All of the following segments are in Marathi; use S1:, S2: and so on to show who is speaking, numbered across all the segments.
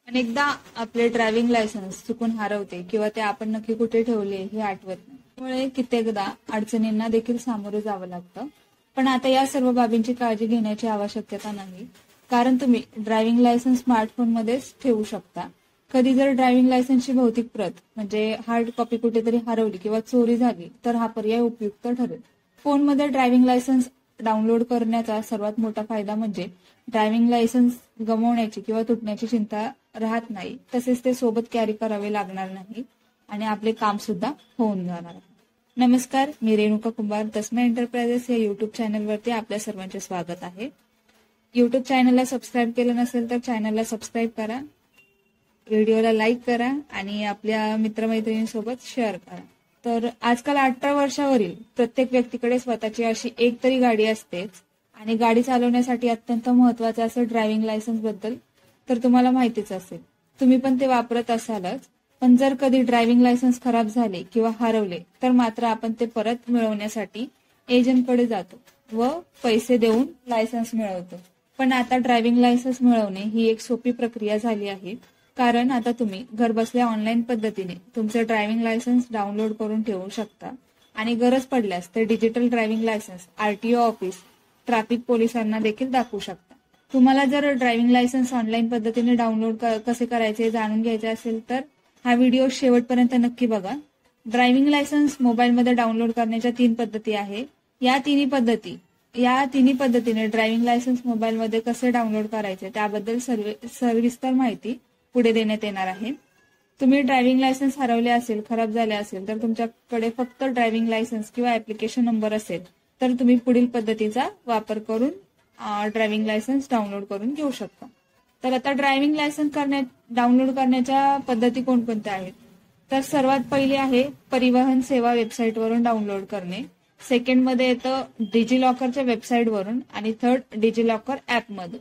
S1: अनेकदा आपले ड्रायव्हिंग लायसन्स चुकून हरवते किंवा ते आपण नक्की कुठे ठेवले हे आठवत नाही. त्यामुळे कित्येकदा अडचणींना देखील सामोरे जावं लागतं. पण आता या सर्व बाबींची काळजी घेण्याची आवश्यकता नाही, कारण तुम्ही ड्रायव्हिंग लायसन्स स्मार्टफोनमध्येच ठेवू शकता. कधी जर ड्रायव्हिंग लायसन्सची भौतिक प्रत म्हणजे हार्ड कॉपी कुठेतरी हरवली किंवा चोरी झाली तर हा पर्याय उपयुक्त ठरेल. फोनमध्ये ड्रायव्हिंग लायसन्स डाउनलोड करण्याचा सर्वात मोठा फायदा म्हणजे ड्रायव्हिंग लायसन्स गमावण्याची किंवा तुटण्याची चिंता राहत नाही. तसेच ते सोबत कॅरी करावे लागणार नाही आणि आपले काम सुद्धा होऊन जाणार आहे. नमस्कार, मी रेणुका कुंभार. तस्मा एंटरप्राइजेस या युट्यूब चॅनलवरती आपल्या सर्वांचे स्वागत आहे. युट्यूब चॅनलला सबस्क्राईब केलं नसेल तर चॅनलला सबस्क्राईब करा, व्हिडिओला लाईक करा आणि आपल्या मित्रमैत्रिणींसोबत शेअर करा. तर आजकाल 18 वर्षावरील प्रत्येक व्यक्तीकडे स्वतःची अशी एक तरी गाडी असतेच आणि गाडी चालवण्यासाठी अत्यंत महत्वाचं असं ड्रायव्हिंग लायसन्स बद्दल तर तुम्हाला माहितीच असेल. तुम्ही पण ते वापरत असालच. पण जर कधी ड्रायव्हिंग लायसन्स खराब झाले किंवा हरवले तर मात्र आपण ते परत मिळवण्यासाठी एजंटकडे जातो व पैसे देऊन लायसन्स मिळवतो. पण आता ड्रायव्हिंग लायसन्स मिळवणे ही एक सोपी प्रक्रिया झाली आहे, कारण आता तुम्ही घरबसल्या ऑनलाईन पद्धतीने तुमचे ड्रायव्हिंग लायसन्स डाउनलोड करून ठेवू शकता आणि गरज पडल्यास ते digital driving licence RTO office, traffic पोलिसांना देखील दाखवू शकता. तुम्हाला जर ड्रायव्हिंग लायसन्स ऑनलाईन पद्धतीने डाउनलोड कसे करायचे जाणून घ्यायचे असेल तर हा व्हिडिओ शेवटपर्यंत नक्की बघा. ड्रायव्हिंग लायसन्स मोबाईलमध्ये डाउनलोड करण्याच्या 3 पद्धती आहे. या तिन्ही पद्धतीने ड्रायव्हिंग लायसन्स मोबाईलमध्ये कसे डाउनलोड करायचे त्याबद्दल सविस्तर माहिती पुढे देण्यात येणार आहे. तुम्ही ड्रायव्हिंग लायसन्स हरवले असेल, खराब झाले असेल तर तुमच्याकडे फक्त ड्रायव्हिंग लायसन्स किंवा ऍप्लिकेशन नंबर असेल तर तुम्ही पुढील पद्धतीचा वापर करून ड्रायव्हिंग लायसन्स डाउनलोड करून घेऊ शकता. तर आता ड्रायव्हिंग लायसन्स डाउनलोड करण्याच्या पद्धती कोणकोणत्या आहेत? तर सर्वात पहिली आहे परिवहन सेवा वेबसाईटवरून डाउनलोड करणे. सेकंड मध्ये येतं डिजिलॉकरच्या वेबसाईटवरून आणि थर्ड डिजिलॉकर ऍपमधून.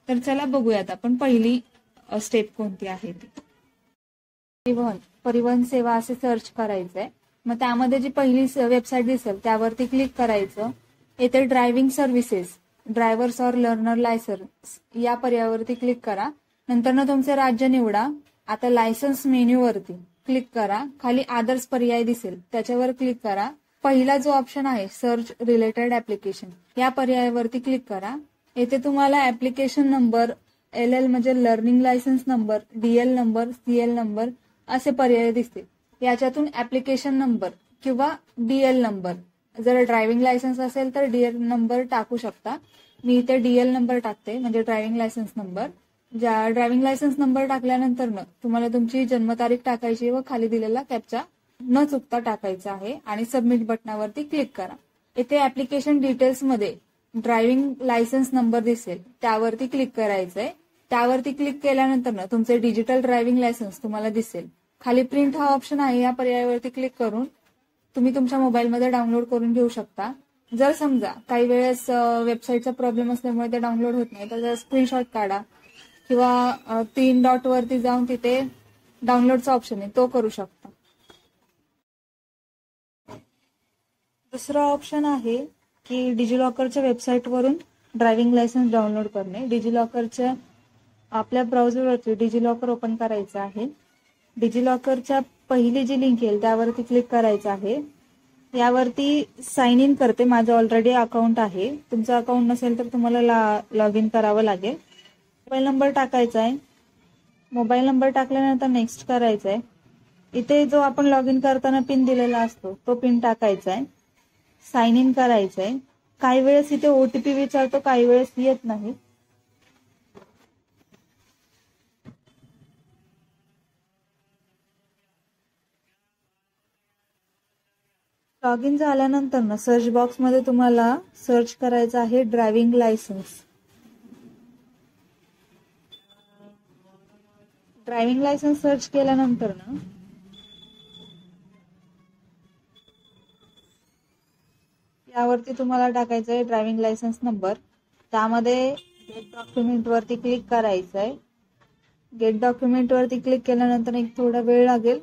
S1: तर चला बघूयात आपण पहिली स्टेप कोणती आहे ती. परिवहन सेवा असे सर्च करायचंय. मग त्यामध्ये जी पहिली वेबसाईट दिसेल त्यावरती क्लिक करायचं. येथे driving services, drivers or learner licence या पर्यायावरती क्लिक करा. नंतर ना तुमचे राज्य निवडा. आता लायसन्स मेन्यू वरती क्लिक करा. खाली आदर्स पर्याय दिसेल त्याच्यावर क्लिक करा. पहिला जो ऑप्शन आहे सर्च रिलेटेड ऍप्लिकेशन या पर्यायावरती क्लिक करा. येथे तुम्हाला ऍप्लिकेशन नंबर, LL म्हणजे learning licence number, DL number, CL number असे पर्याय दिसतील. याच्यातून ऍप्लिकेशन नंबर किंवा DL नंबर, जर ड्रायव्हिंग लायसन्स असेल तर DL नंबर टाकू शकता. मी इथे DL नंबर टाकते म्हणजे driving licence number. Driving licence number टाकल्यानंतर तुम्हाला तुमची जन्मतारीख टाकायची व खाली दिलेला कॅप्चा न चुकता टाकायचा आहे आणि सबमिट बटनावरती क्लिक करा. इथे ऍप्लिकेशन डिटेल्स मध्ये ड्रायव्हिंग लायसन्स नंबर दिसेल त्यावरती क्लिक करायचंय. त्यावरती क्लिक केल्यानंतर तुमचे डिजिटल ड्रायव्हिंग लायसन्स तुम्हाला दिसेल. खाली प्रिंट हा ऑप्शन आहे, या पर्यायावरती क्लिक करून तुम्ही तुमच्या मोबाईलमध्ये डाउनलोड करून घेऊ शकता. जर समजा काही वेळेस वेबसाईटचा प्रॉब्लेम असल्यामुळे ते डाउनलोड होत नाही तर स्क्रीनशॉट काढा किंवा 3 डॉट वरती जाऊन तिथे डाउनलोडचा ऑप्शन आहे तो करू शकता. दुसरा ऑप्शन आहे की डिजिलॉकरच्या वेबसाईटवरून ड्रायव्हिंग लायसन्स डाउनलोड करणे. डिजिलॉकरच्या आपल्या ब्राउझरवरती डिजिलॉकर ओपन करायचं आहे. डिजिलॉकरच्या पहिली जी लिंक येईल त्यावरती क्लिक करायचं आहे. यावरती साइन इन करते. माझं ऑलरेडी अकाउंट आहे. तुमचं अकाउंट नसेल तर तुम्हाला लॉग इन करावं लागेल. मोबाईल नंबर टाकायचा आहे. मोबाईल नंबर टाकल्यानंतर नेक्स्ट करायचं आहे. इथे जो आपण लॉग इन करताना पिन दिलेला असतो तो पिन टाकायचा आहे. साइन इन करायचं आहे. काही वेळेस इथे OTP विचारतो, काही वेळेस येत नाही. लॉग इन झाल्यानंतर सर्च बॉक्समध्ये तुम्हाला सर्च करायचं आहे driving licence. Driving licence search केल्यानंतर यावरती तुम्हाला टाकायचं आहे ड्रायव्हिंग लायसन्स नंबर. त्यामध्ये गेट डॉक्युमेंट वरती क्लिक करायचं आहे. गेट डॉक्युमेंट वरती क्लिक केल्यानंतर एक थोडा वेळ लागेल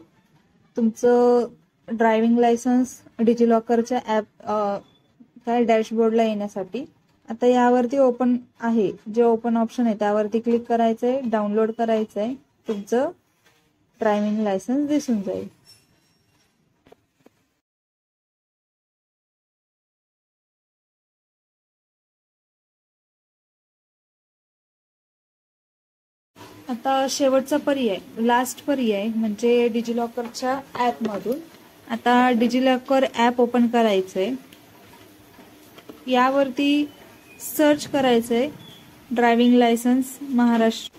S1: तुमचं ड्रायव्हिंग लायसन्स डिजिलॉकरच्या ऍप डॅशबोर्डला येण्यासाठी. आता यावरती ओपन आहे, जे ओपन ऑप्शन आहे त्यावरती क्लिक करायचंय, डाउनलोड करायचंय. तुमचं ड्रायव्हिंग लायसन्स दिसून जाईल. आता शेवटचा पर्याय, लास्ट पर्याय म्हणजे डिजिलॉकरच्या ॲपमधून आता डिजिलॉकर ॲप ओपन करायचंय. यावरती सर्च करायचंय ड्रायव्हिंग लायसन्स महाराष्ट्र.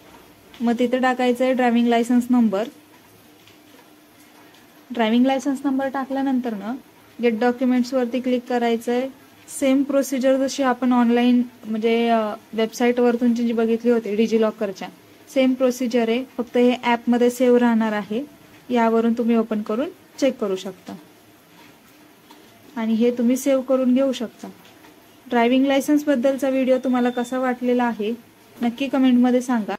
S1: मग तिथे टाकायचंय driving licence number. Driving licence number टाकल्यानंतर ना गेट डॉक्युमेंट्स वरती क्लिक करायचंय. सेम प्रोसिजर जशी आपण ऑनलाईन म्हणजे वेबसाईटवरतून जी बघितली होती डिजिलॉकरच्या, सेम प्रोसिजर आहे, फक्त हे ॲपमध्ये सेव्ह राहणार आहे. यावरून तुम्ही ओपन करून चेक करू शकता आणि हे तुम्ही सेव्ह करून घेऊ शकता. ड्रायव्हिंग लायसन्स बद्दलचा व्हिडिओ तुम्हाला कसा वाटलेला आहे नक्की कमेंटमध्ये सांगा.